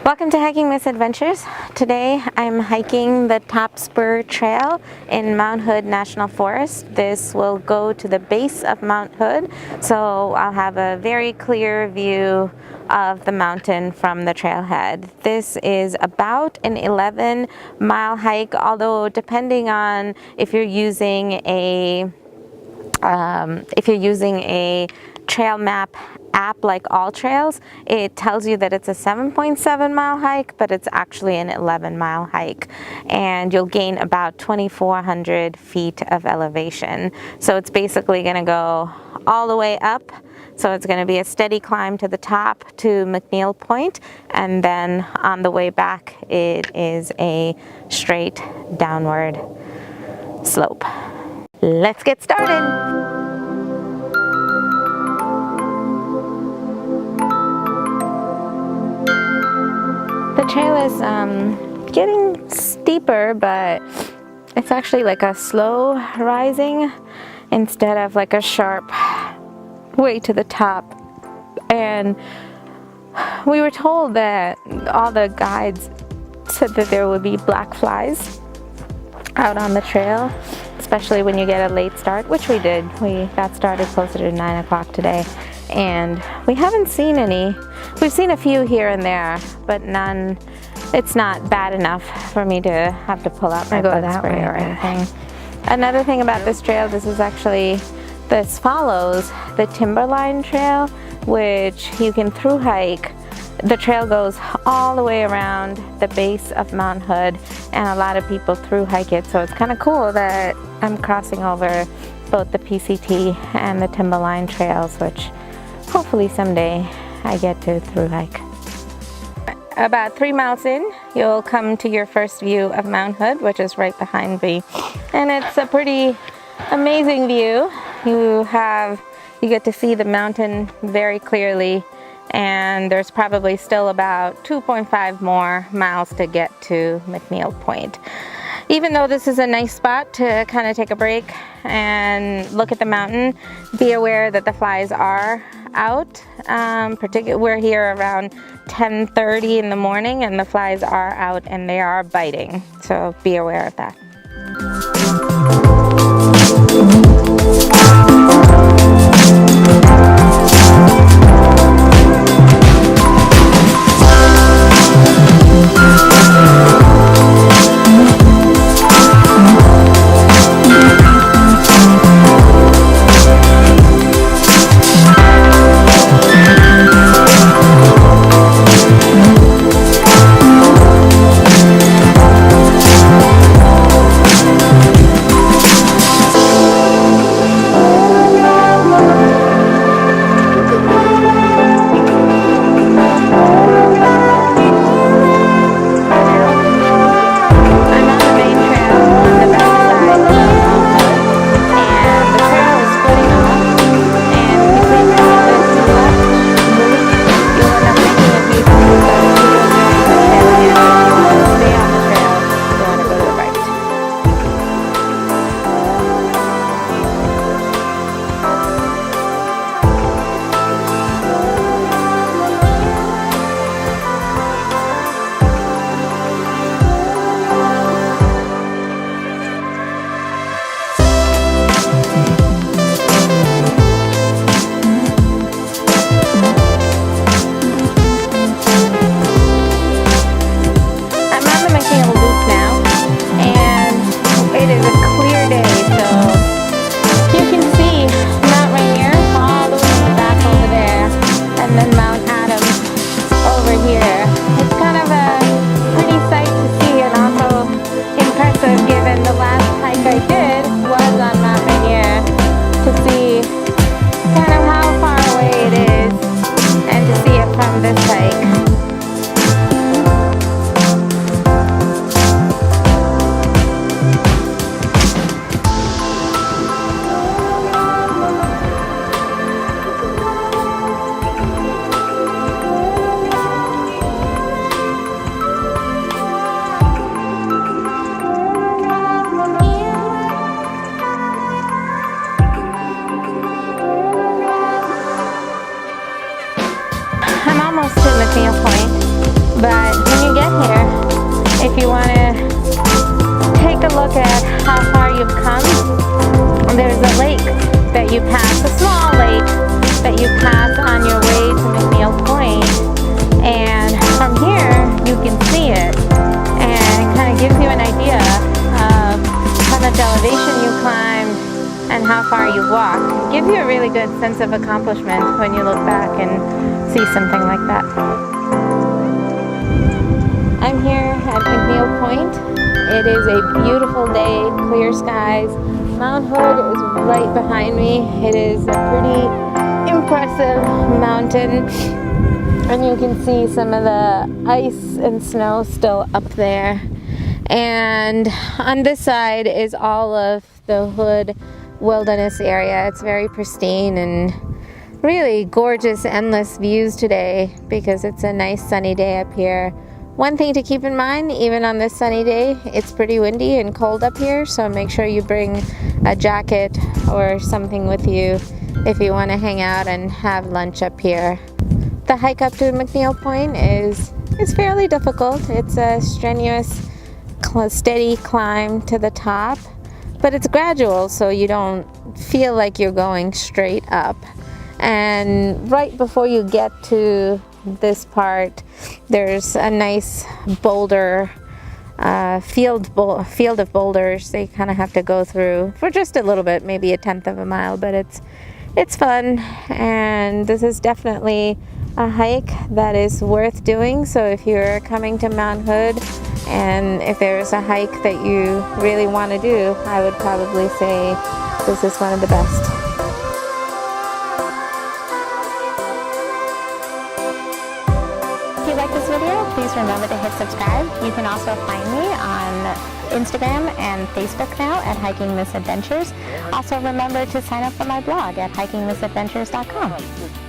Welcome to Hiking Misadventures. Today I'm hiking the Top Spur Trail in Mount Hood National Forest. This will go to the base of Mount Hood, so I'll have a very clear view of the mountain from the trailhead. This is about an 11-mile hike, although depending on if you're using a trail map app like All Trails, it tells you that it's a 7.7-mile hike, but it's actually an 11-mile hike, and you'll gain about 2,400 feet of elevation. So it's basically going to go all the way up. So it's going to be a steady climb to the top to McNeil Point, and then on the way back it is a straight downward slope. Let's get started. The trail is getting steeper, but it's actually like a slow rising instead of like a sharp way to the top. And we were told that all the guides said that there would be black flies out on the trail, especially when you get a late start, which we did. We got started closer to 9 o'clock today, and we haven't seen any. We've seen a few here and there, but none. It's not bad enough for me to have to pull out my bug spray or anything. Another thing about this trail, this follows the Timberline Trail, which you can through hike. The trail goes all the way around the base of Mount Hood, and a lot of people through hike it, so it's kind of cool that I'm crossing over both the PCT and the Timberline Trails, which hopefully someday I get to through hike. About 3 miles in, you'll come to your first view of Mount Hood, which is right behind me, and it's a pretty amazing view. You get to see the mountain very clearly, and there's probably still about 2.5 more miles to get to McNeil Point. Even though this is a nice spot to kind of take a break and look at the mountain, be aware that the flies are out. We're here around 10:30 in the morning, and the flies are out and they are biting, so be aware of that. McNeil Point, But when you get here, if you want to take a look at how far you've come, there's a lake that you pass, a small lake that you pass on your way to McNeil Point, and from here you can see it, and it kind of gives you an idea of how much elevation you climbed and how far you walked. It gives you a really good sense of accomplishment when you look back and see something like that. I'm here at McNeil Point. It is a beautiful day, clear skies. Mount Hood is right behind me. It is a pretty impressive mountain, and you can see some of the ice and snow still up there. And on this side is all of the Hood wilderness area. It's very pristine and really gorgeous, endless views today because it's a nice sunny day up here. One thing to keep in mind, even on this sunny day, it's pretty windy and cold up here, so make sure you bring a jacket or something with you if you want to hang out and have lunch up here. The hike up to McNeil Point is fairly difficult. It's a strenuous, steady climb to the top, but it's gradual, so you don't feel like you're going straight up. And right before you get to this part, there's a nice boulder field of boulders they kind of have to go through for just a little bit, maybe 1/10 of a mile, but it's fun, and this is definitely a hike that is worth doing. So if you're coming to Mount Hood and if there's a hike that you really want to do, I would probably say this is one of the best. If you like this video, please remember to hit subscribe. You can also find me on Instagram and Facebook now at Hiking Misadventures. Also remember to sign up for my blog at hikingmisadventures.com.